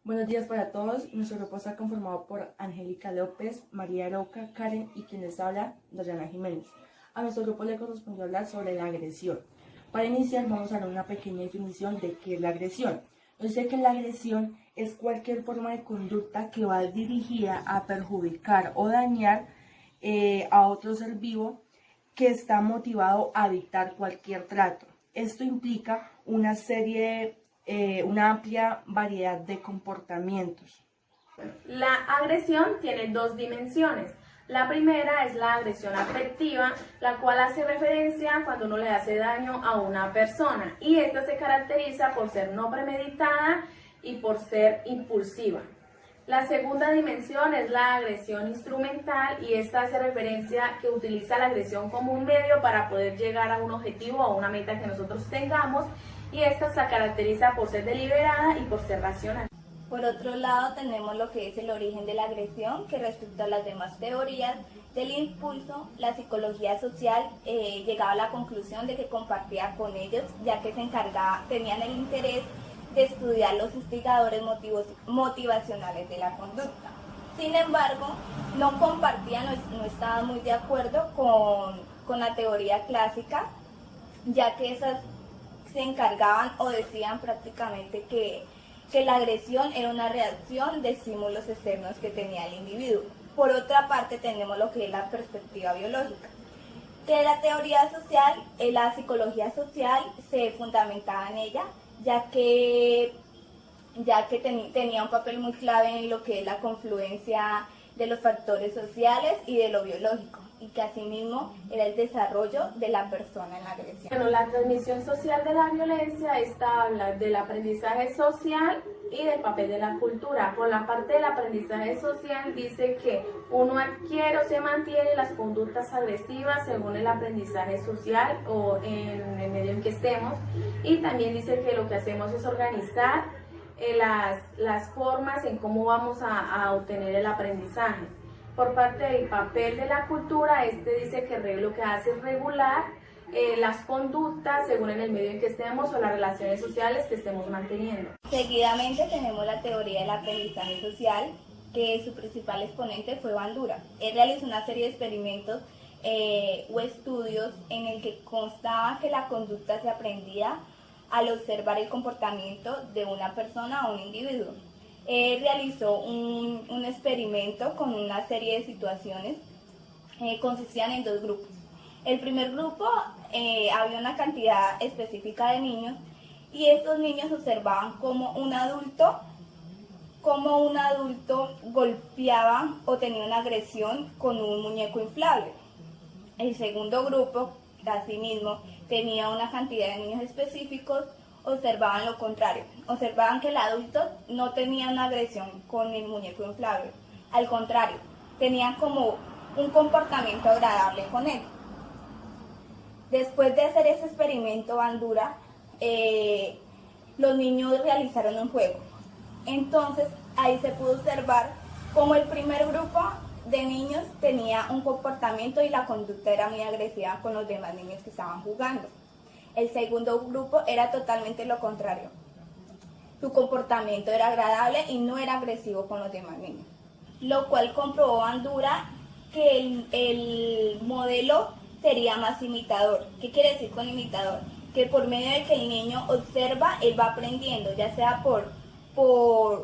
Buenos días para todos. Nuestro grupo está conformado por Angélica López, María Roca, Karen y quien les habla, Dayana Jiménez. A nuestro grupo le correspondió hablar sobre la agresión. Para iniciar vamos a dar una pequeña definición de qué es la agresión. Nos dice que la agresión es cualquier forma de conducta que va dirigida a perjudicar o dañar a otro ser vivo que está motivado a dictar cualquier trato. Esto implica una amplia variedad de comportamientos. La agresión tiene dos dimensiones. La primera es la agresión afectiva, la cual hace referencia cuando uno le hace daño a una persona, y esta se caracteriza por ser no premeditada y por ser impulsiva. La segunda dimensión es la agresión instrumental, y esta hace referencia que utiliza la agresión como un medio para poder llegar a un objetivo o a una meta que nosotros tengamos, y esta se caracteriza por ser deliberada y por ser racional. Por otro lado, tenemos lo que es el origen de la agresión, que respecto a las demás teorías del impulso, la psicología social llegaba a la conclusión de que compartía con ellos, ya que tenían el interés de estudiar los instigadores motivacionales de la conducta. Sin embargo, no compartían, no estaban muy de acuerdo con la teoría clásica, ya que esas se encargaban o decían prácticamente que la agresión era una reacción de estímulos externos que tenía el individuo. Por otra parte, tenemos lo que es la perspectiva biológica, que la teoría social, la psicología social se fundamentaba en ella, ya que tenía un papel muy clave en lo que es la confluencia de los factores sociales y de lo biológico, y que asimismo era el desarrollo de la persona en la agresión. Bueno, la transmisión social de la violencia habla del aprendizaje social y del papel de la cultura. Por la parte del aprendizaje social dice que uno adquiere o se mantiene las conductas agresivas según el aprendizaje social o en el medio en que estemos, y también dice que lo que hacemos es organizar las formas en cómo vamos a obtener el aprendizaje. Por parte del papel de la cultura, dice que lo que hace es regular las conductas según en el medio en que estemos o las relaciones sociales que estemos manteniendo. Seguidamente tenemos la teoría del aprendizaje social, que su principal exponente fue Bandura. Él realizó una serie de experimentos o estudios en el que constaba que la conducta se aprendía al observar el comportamiento de una persona o un individuo. Realizó un experimento con una serie de situaciones, consistían en dos grupos. El primer grupo había una cantidad específica de niños, y estos niños observaban cómo un adulto golpeaba o tenía una agresión con un muñeco inflable. El segundo grupo, asimismo, tenía una cantidad de niños específicos, observaban lo contrario. Observaban que el adulto no tenía una agresión con el muñeco inflable. Al contrario, tenían como un comportamiento agradable con él. Después de hacer ese experimento Bandura, los niños realizaron un juego. Entonces, ahí se pudo observar cómo el primer grupo de niños tenía un comportamiento y la conducta era muy agresiva con los demás niños que estaban jugando. El segundo grupo era totalmente lo contrario. Su comportamiento era agradable y no era agresivo con los demás niños. Lo cual comprobó Bandura que el modelo sería más imitador. ¿Qué quiere decir con imitador? Que por medio de que el niño observa, él va aprendiendo, ya sea por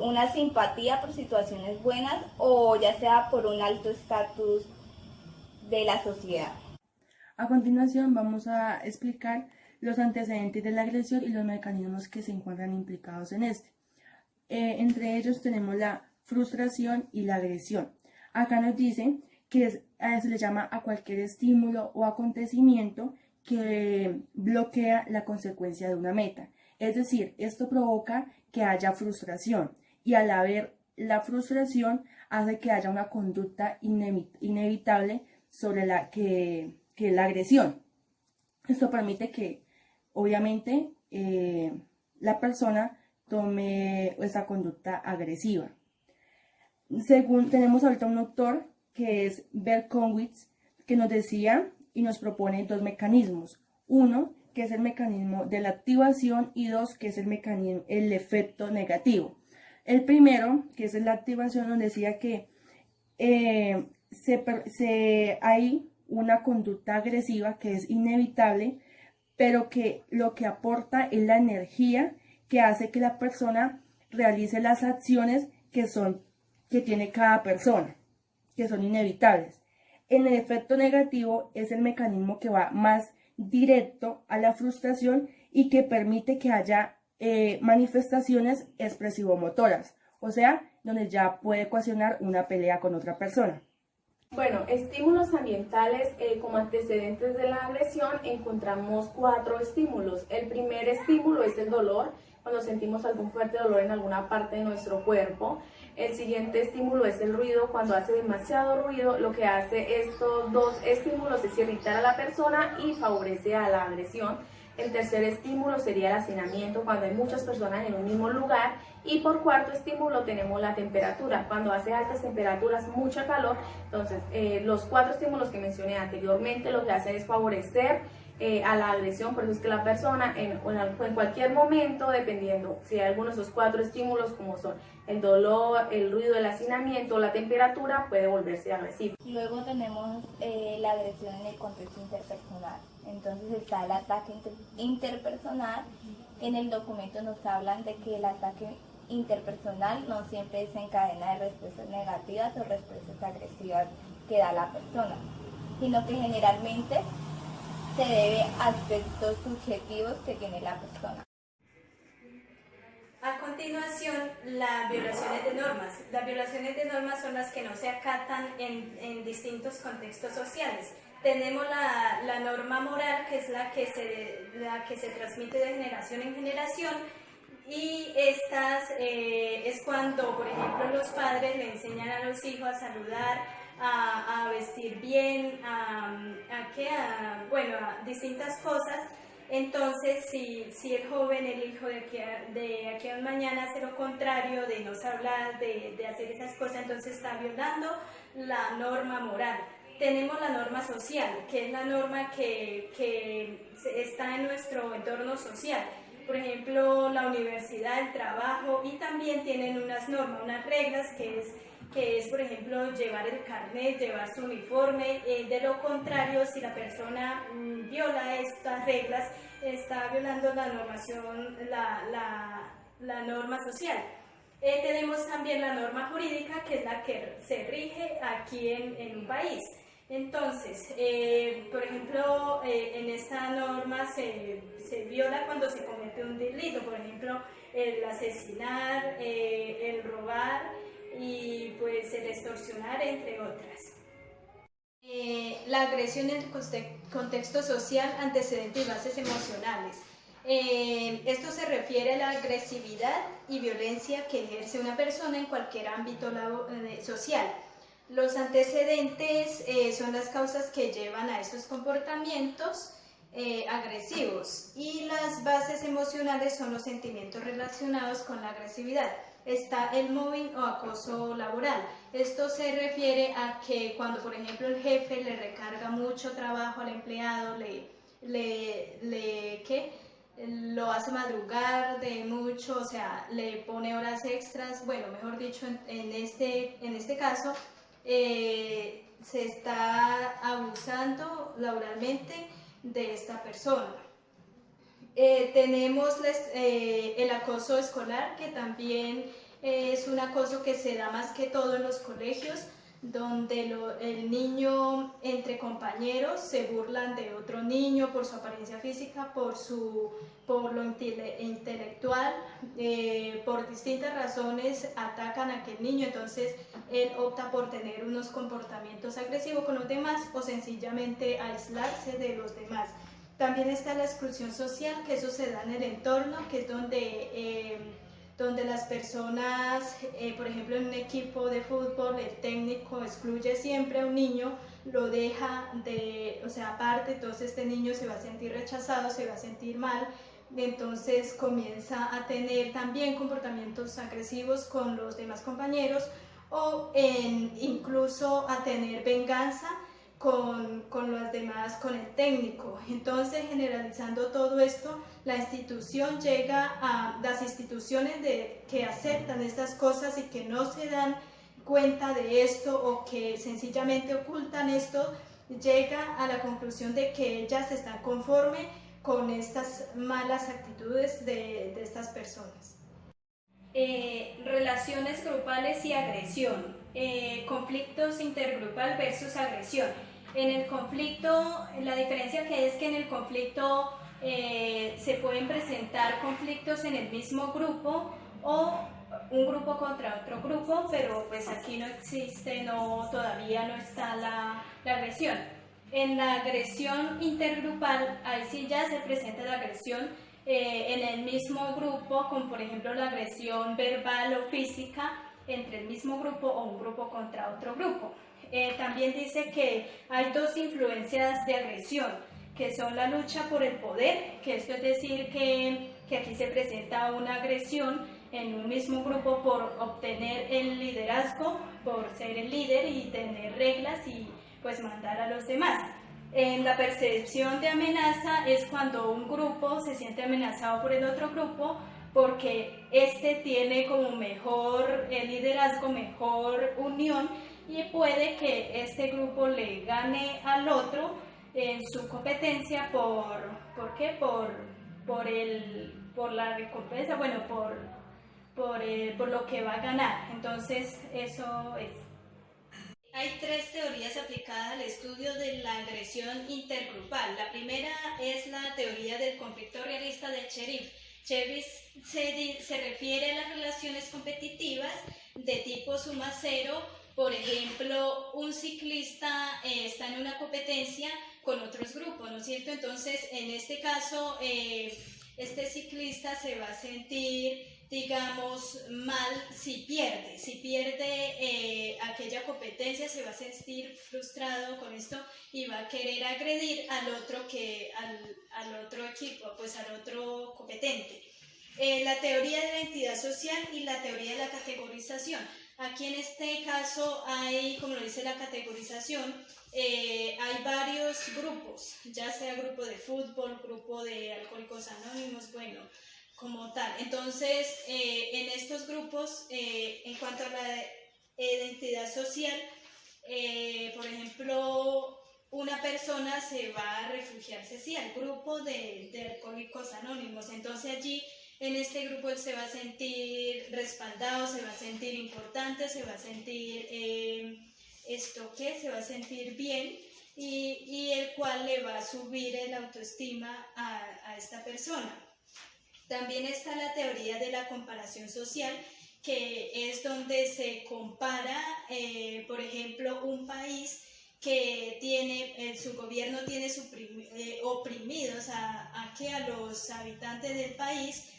una simpatía por situaciones buenas o ya sea por un alto estatus de la sociedad. A continuación vamos a explicar los antecedentes de la agresión y los mecanismos que se encuentran implicados en este. Entre ellos tenemos la frustración y la agresión. Acá nos dicen que se le llama a cualquier estímulo o acontecimiento que bloquea la consecuencia de una meta. Es decir, esto provoca que haya frustración, y al haber la frustración hace que haya una conducta inevitable sobre que la agresión. Esto permite que, obviamente, la persona tome esa conducta agresiva. Tenemos ahorita un autor que es Berkowitz, que nos decía y nos propone dos mecanismos. Uno, que es el mecanismo de la activación, y dos, que es el efecto negativo. El primero, que es la activación, donde decía que hay una conducta agresiva que es inevitable, pero que lo que aporta es la energía que hace que la persona realice las acciones que tiene cada persona, que son inevitables. En el efecto negativo es el mecanismo que va más directo a la frustración y que permite que haya manifestaciones expresivo-motoras, o sea, donde ya puede ocasionar una pelea con otra persona. Bueno, estímulos ambientales como antecedentes de la agresión encontramos 4 estímulos. El primer estímulo es el dolor, cuando sentimos algún fuerte dolor en alguna parte de nuestro cuerpo. El siguiente estímulo es el ruido, cuando hace demasiado ruido, lo que hace estos 2 estímulos es irritar a la persona y favorece a la agresión. El tercer estímulo sería el hacinamiento, cuando hay muchas personas en un mismo lugar. Y por cuarto estímulo tenemos la temperatura, cuando hace altas temperaturas, mucha calor. Entonces, los 4 estímulos que mencioné anteriormente lo que hacen es favorecer a la agresión. Por eso es que la persona en cualquier momento, dependiendo si hay alguno de esos 4 estímulos, como son el dolor, el ruido, el hacinamiento, la temperatura, puede volverse agresivo. Luego tenemos la agresión en el contexto interpersonal. Entonces está el ataque interpersonal. En el documento nos hablan de que el ataque interpersonal no siempre desencadena de respuestas negativas o respuestas agresivas que da la persona, sino que generalmente se debe a aspectos subjetivos que tiene la persona. A continuación, las violaciones de normas. Las violaciones de normas son las que no se acatan en distintos contextos sociales. Tenemos la norma moral, que es la que se transmite de generación en generación, y estas es cuando, por ejemplo, los padres le enseñan a los hijos a saludar, a vestir bien, bueno, a distintas cosas. Entonces, si el joven, el hijo de aquí a mañana hace lo contrario, de no hablar, de hacer esas cosas, entonces está violando la norma moral. Tenemos la norma social, que es la norma que está en nuestro entorno social. Por ejemplo, la universidad, el trabajo, y también tienen unas normas, unas reglas, que es, por ejemplo, llevar el carnet, llevar su uniforme. De lo contrario, si la persona viola estas reglas, está violando la normación, la norma social. Tenemos también la norma jurídica, que es la que se rige aquí en un país. Entonces, por ejemplo, en esta norma se viola cuando se comete un delito, por ejemplo, el asesinar, el robar y pues el extorsionar, entre otras. La agresión en el contexto social, antecedentes y bases emocionales. Esto se refiere a la agresividad y violencia que ejerce una persona en cualquier ámbito social. Los antecedentes son las causas que llevan a estos comportamientos agresivos, y las bases emocionales son los sentimientos relacionados con la agresividad. Está el mobbing o acoso laboral. Esto se refiere a que cuando, por ejemplo, el jefe le recarga mucho trabajo al empleado, lo hace madrugar de mucho, o sea, le pone horas extras. Bueno, mejor dicho, en este caso se está abusando laboralmente de esta persona. Tenemos el acoso escolar, que también es un acoso que se da más que todo en los colegios, donde el niño entre compañeros se burlan de otro niño por su apariencia física, por lo intelectual, por distintas razones atacan a aquel niño. Entonces él opta por tener unos comportamientos agresivos con los demás o sencillamente aislarse de los demás. También está la exclusión social, que eso se da en el entorno, que es donde las personas, por ejemplo, en un equipo de fútbol, el técnico excluye siempre a un niño, lo deja aparte, entonces este niño se va a sentir rechazado, se va a sentir mal, entonces comienza a tener también comportamientos agresivos con los demás compañeros, o incluso a tener venganza con los demás, con el técnico. Entonces, generalizando todo esto, la institución llega a las instituciones que aceptan estas cosas y que no se dan cuenta de esto o que sencillamente ocultan esto, llega a la conclusión de que ellas están conformes con estas malas actitudes de estas personas. Relaciones grupales y agresión, conflictos intergrupal versus agresión. En el conflicto, la diferencia que hay es que en el conflicto se pueden presentar conflictos en el mismo grupo o un grupo contra otro grupo, pero pues aquí no existe, todavía no está la agresión. En la agresión intergrupal, ahí sí ya se presenta la agresión en el mismo grupo, como por ejemplo la agresión verbal o física entre el mismo grupo o un grupo contra otro grupo. También dice que hay dos influencias de agresión, que son la lucha por el poder, que esto es decir que aquí se presenta una agresión en un mismo grupo por obtener el liderazgo, por ser el líder y tener reglas y pues mandar a los demás. En la percepción de amenaza es cuando un grupo se siente amenazado por el otro grupo porque este tiene como mejor liderazgo, mejor unión y puede que este grupo le gane al otro en su competencia ¿por qué? Por la recompensa, bueno, por lo que va a ganar. Entonces eso es. Hay tres teorías aplicadas al estudio de la agresión intergrupal. La primera es la teoría del conflicto realista de Cherif. Cherif se refiere a las relaciones competitivas de tipo suma cero. Por ejemplo, un ciclista está en una competencia con otros grupos, ¿no es cierto? Entonces, en este caso, este ciclista se va a sentir, digamos, mal si pierde. Si pierde aquella competencia, se va a sentir frustrado con esto y va a querer agredir al otro equipo, pues al otro competente. La teoría de la identidad social y la teoría de la categorización. Aquí en este caso hay, como lo dice la categorización, hay varios grupos, ya sea grupo de fútbol, grupo de alcohólicos anónimos, bueno, como tal. Entonces, en estos grupos, en cuanto a la identidad social, por ejemplo, una persona se va a refugiarse, sí, al grupo de alcohólicos anónimos. Entonces allí, en este grupo, él se va a sentir respaldado, se va a sentir importante, se va a sentir se va a sentir bien y el cual le va a subir el autoestima a esta persona. También está la teoría de la comparación social, que es donde se compara, por ejemplo, un país que tiene, su gobierno tiene oprimidos a los habitantes del país,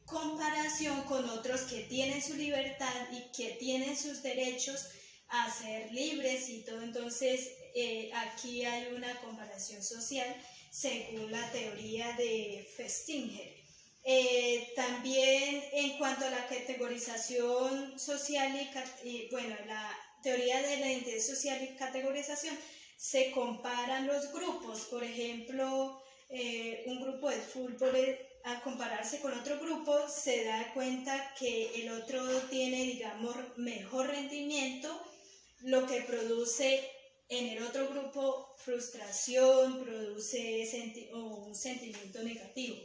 comparación con otros que tienen su libertad y que tienen sus derechos a ser libres y todo. Entonces, aquí hay una comparación social según la teoría de Festinger. También en cuanto a la categorización social la teoría de la identidad social y categorización, se comparan los grupos. Por ejemplo, un grupo de fútbol a compararse con otro grupo se da cuenta que el otro tiene, digamos, mejor rendimiento, lo que produce en el otro grupo frustración, produce un sentimiento negativo.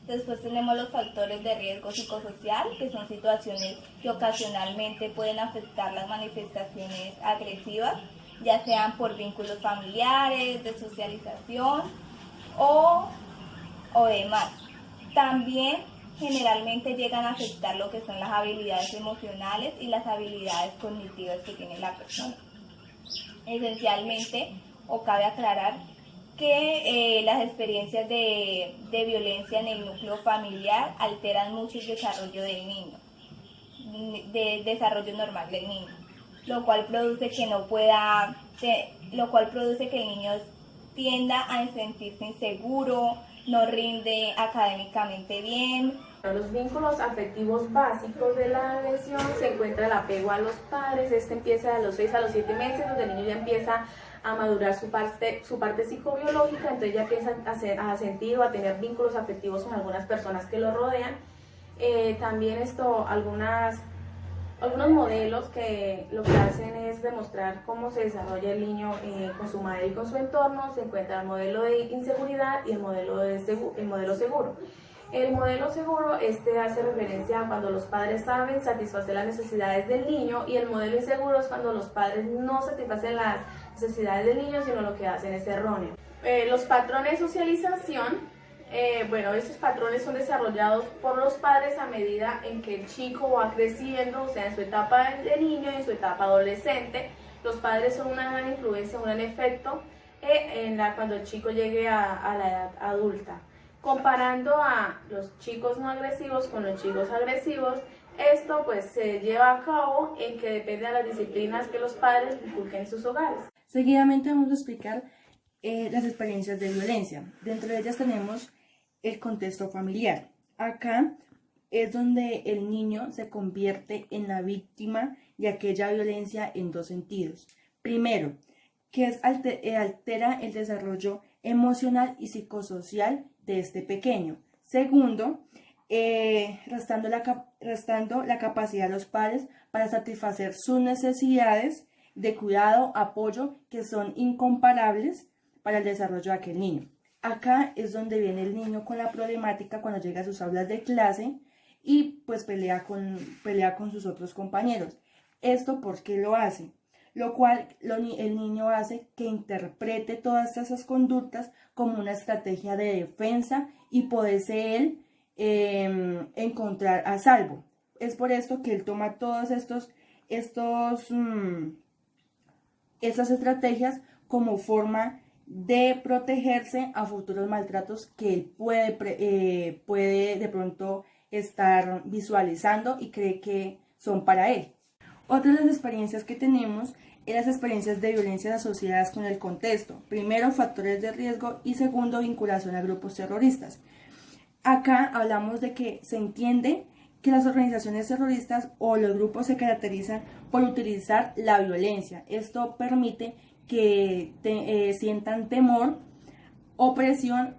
Después tenemos los factores de riesgo psicosocial, que son situaciones que ocasionalmente pueden afectar las manifestaciones agresivas, ya sean por vínculos familiares, de socialización o demás. También generalmente llegan a afectar lo que son las habilidades emocionales y las habilidades cognitivas que tiene la persona. Esencialmente, o cabe aclarar, que las experiencias de violencia en el núcleo familiar alteran mucho el desarrollo del niño, del desarrollo normal del niño, lo cual produce que el niño tienda a sentirse inseguro, no rinde académicamente bien. Los vínculos afectivos básicos de la agresión se encuentra el apego a los padres. Este empieza a los 6 a los 7 meses, donde el niño ya empieza a madurar su parte psicobiológica, entonces ya empieza a sentir o a tener vínculos afectivos con algunas personas que lo rodean. También algunos modelos que lo que hacen es demostrar cómo se desarrolla el niño con su madre y con su entorno. Se encuentra el modelo de inseguridad y el modelo seguro. El modelo seguro hace referencia a cuando los padres saben satisfacer las necesidades del niño, y el modelo inseguro es cuando los padres no satisfacen las necesidades del niño, sino lo que hacen es erróneo. Los patrones de socialización, esos patrones son desarrollados por los padres a medida en que el chico va creciendo, o sea, en su etapa de niño y en su etapa adolescente. Los padres son una gran influencia, un gran efecto cuando el chico llegue a la edad adulta. Comparando a los chicos no agresivos con los chicos agresivos, esto pues se lleva a cabo en que depende de las disciplinas que los padres inculquen en sus hogares. Seguidamente vamos a explicar las experiencias de violencia. Dentro de ellas tenemos el contexto familiar. Acá es donde el niño se convierte en la víctima de aquella violencia en dos sentidos. Primero, que altera el desarrollo emocional y psicosocial de este pequeño. Segundo, restando la capacidad de los padres para satisfacer sus necesidades de cuidado, apoyo, que son incomparables para el desarrollo de aquel niño. Acá es donde viene el niño con la problemática cuando llega a sus aulas de clase y pues pelea con sus otros compañeros. ¿Esto por qué lo hace? Lo cual el niño hace que interprete todas esas conductas como una estrategia de defensa y poderse él encontrar a salvo. Es por esto que él toma todas estas estrategias como forma de protegerse a futuros maltratos que él puede de pronto estar visualizando y cree que son para él. Otra de las experiencias que tenemos es las experiencias de violencia asociadas con el contexto. Primero, factores de riesgo, y segundo, vinculación a grupos terroristas. Acá hablamos de que se entiende que las organizaciones terroristas o los grupos se caracterizan por utilizar la violencia. Esto permite que sientan temor o presión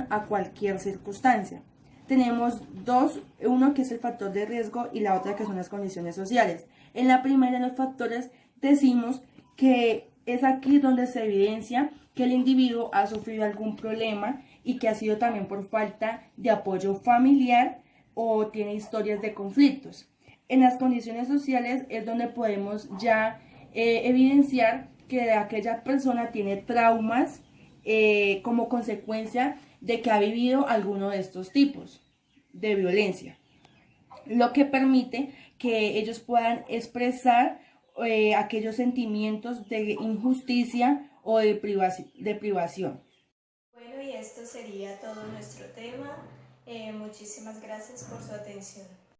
a cualquier circunstancia. Tenemos dos, uno que es el factor de riesgo y la otra que son las condiciones sociales. En la primera, de los factores, decimos que es aquí donde se evidencia que el individuo ha sufrido algún problema y que ha sido también por falta de apoyo familiar o tiene historias de conflictos. En las condiciones sociales es donde podemos ya evidenciar que aquella persona tiene traumas como consecuencia de que ha vivido alguno de estos tipos de violencia, lo que permite que ellos puedan expresar aquellos sentimientos de injusticia o de privación. Bueno, y esto sería todo nuestro tema. Muchísimas gracias por su atención.